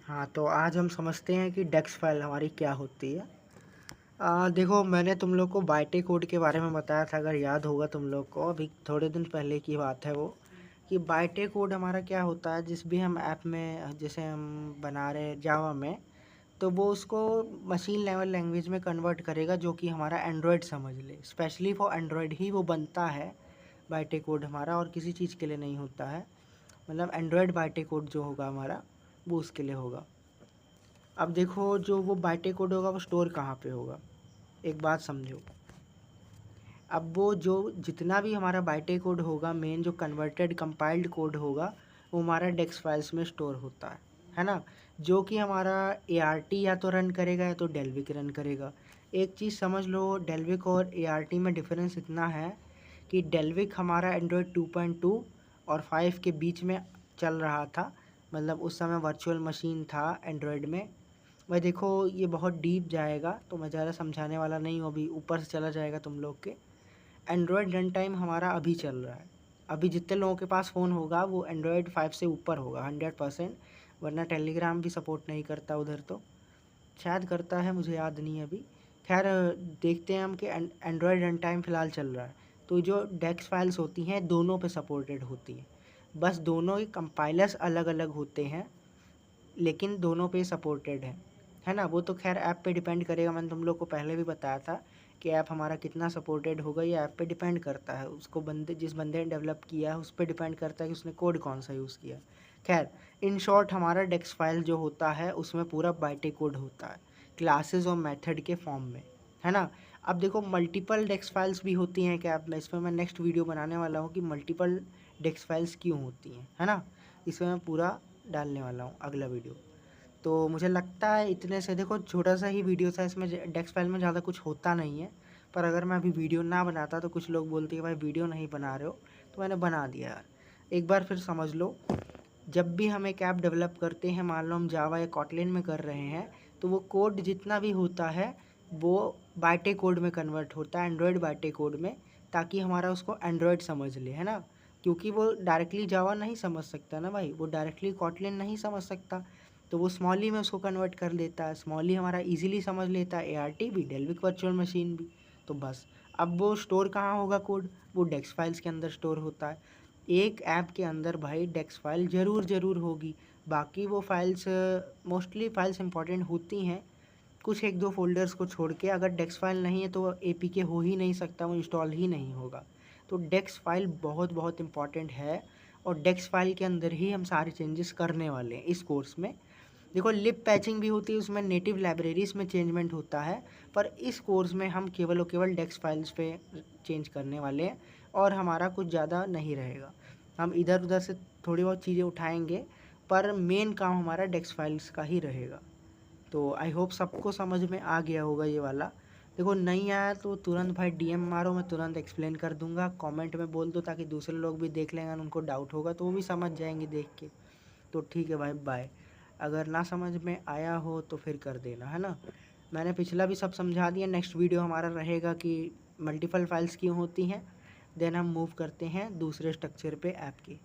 हाँ, तो आज हम समझते हैं कि डेक्स फाइल हमारी क्या होती है। देखो, मैंने तुम लोग को बाइटे कोड के बारे में बताया था, अगर याद होगा तुम लोग को, अभी थोड़े दिन पहले की बात है वो, कि बाइटे कोड हमारा क्या होता है। जिस भी हम ऐप में जैसे हम बना रहे जावा में, तो वो उसको मशीन लेवल लैंग्वेज में कन्वर्ट करेगा जो कि हमारा एंड्रॉयड समझ ले। स्पेशली फॉर एंड्रॉयड ही वो बनता है बाइटे कोड हमारा, और किसी चीज़ के लिए नहीं होता है। मतलब एंड्रॉयड बाइटे कोड जो होगा हमारा, वो उसके लिए होगा। अब देखो, जो वो बाइटे कोड होगा वो स्टोर कहाँ पे होगा, एक बात समझो। अब वो जो जितना भी हमारा बाइटे कोड होगा, मेन जो कन्वर्टेड कंपाइल्ड कोड होगा, वो हमारा डेक्स फाइल्स में स्टोर होता है ना। जो कि हमारा ART या तो रन करेगा या तो डेल्विक रन करेगा। एक चीज़ समझ लो, डेल्विक और ART में डिफरेंस इतना है कि डेल्विक हमारा एंड्रॉयड 2.2 और 5 के बीच में चल रहा था। मतलब उस समय वर्चुअल मशीन था एंड्रॉयड में। भाई देखो, ये बहुत डीप जाएगा तो मैं ज़्यादा समझाने वाला नहीं हूँ, अभी ऊपर से चला जाएगा तुम लोग के। एंड्रॉयड रन टाइम हमारा अभी चल रहा है। अभी जितने लोगों के पास फ़ोन होगा वो एंड्रॉयड 5 से ऊपर होगा 100%। वरना टेलीग्राम भी सपोर्ट नहीं करता उधर, तो शायद करता है, मुझे याद नहीं है अभी। खैर, देखते हैं हम कि एंड्रॉयड रन टाइम फ़िलहाल चल रहा है। तो जो डेक्स फाइल्स होती हैं दोनों पे सपोर्टेड होती हैं, बस दोनों के कंपाइलर्स अलग अलग होते हैं, लेकिन दोनों पे सपोर्टेड है ना। वो तो खैर ऐप पे डिपेंड करेगा, मैंने तुम लोग को पहले भी बताया था कि ऐप हमारा कितना सपोर्टेड होगा, ये ऐप पे डिपेंड करता है। उसको जिस बंदे ने डेवलप किया है उस पर डिपेंड करता है कि उसने कोड कौन सा यूज़ किया। खैर, इन शॉर्ट हमारा डेक्स फाइल जो होता है उसमें पूरा बाइटे कोड होता है, क्लासेस और मेथड के फॉर्म में, है ना। अब देखो, मल्टीपल डेक्स फाइल्स भी होती हैं क्या ऐप में, इस पर मैं नेक्स्ट वीडियो बनाने वाला हूँ कि मल्टीपल डेक्स फाइल्स क्यों होती हैं, है ना। इसमें मैं पूरा डालने वाला हूँ अगला वीडियो। तो मुझे लगता है इतने से, देखो छोटा सा ही वीडियो था, इसमें डेक्स फाइल में ज़्यादा कुछ होता नहीं है। पर अगर मैं अभी वीडियो ना बनाता तो कुछ लोग बोलते कि भाई वीडियो नहीं बना रहे हो, तो मैंने बना दिया यार। एक बार फिर समझ लो, जब भी हम एक ऐप डेवलप करते हैं, मान लो हम जावा या कॉटलिन में कर रहे हैं, तो वो कोड जितना भी होता है वो बाइटे कोड में कन्वर्ट होता है, एंड्रॉयड बाइटे कोड में, ताकि हमारा उसको एंड्रॉयड समझ ले, है ना। क्योंकि वो डायरेक्टली जावा नहीं समझ सकता ना भाई, वो डायरेक्टली कॉटलिन नहीं समझ सकता, तो वो स्मॉली में उसको कन्वर्ट कर देता है। स्मॉली हमारा इजीली समझ लेता है, ART भी, डेल्विक वर्चुअल मशीन भी। तो बस, अब वो स्टोर कहाँ होगा कोड, वो डेक्स फाइल्स के अंदर स्टोर होता है। एक ऐप के अंदर भाई डेक्स फाइल ज़रूर होगी। बाकी वो फाइल्स, मोस्टली फाइल्स इंपॉर्टेंट होती हैं, कुछ एक दो फोल्डर्स को छोड़ के। अगर डेक्स फाइल नहीं है तो APK हो ही नहीं सकता, वो इंस्टॉल ही नहीं होगा। तो डेक्स फाइल बहुत बहुत इंपॉर्टेंट है, और डेक्स फाइल के अंदर ही हम सारे चेंजेस करने वाले हैं इस कोर्स में। देखो, लिप पैचिंग भी होती है, उसमें नेटिव लाइब्रेरीज में चेंजमेंट होता है, पर इस कोर्स में हम केवल और केवल डेक्स फाइल्स पे चेंज करने वाले हैं, और हमारा कुछ ज़्यादा नहीं रहेगा। हम इधर उधर से थोड़ी बहुत चीज़ें उठाएंगे, पर मेन काम हमारा डेक्स फाइल्स का ही रहेगा। तो आई होप सबको समझ में आ गया होगा ये वाला। देखो, नहीं आया तो तुरंत भाई DM मारो, मैं तुरंत एक्सप्लेन कर दूंगा। कमेंट में बोल दो ताकि दूसरे लोग भी देख लेंगे, उनको डाउट होगा तो वो भी समझ जाएंगे देख के। तो ठीक है भाई, बाय। अगर ना समझ में आया हो तो फिर कर देना, है ना। मैंने पिछला भी सब समझा दिया। नेक्स्ट वीडियो हमारा रहेगा कि मल्टीपल फाइल्स क्यों होती हैं। देन हम मूव करते हैं दूसरे स्ट्रक्चर पे ऐप के।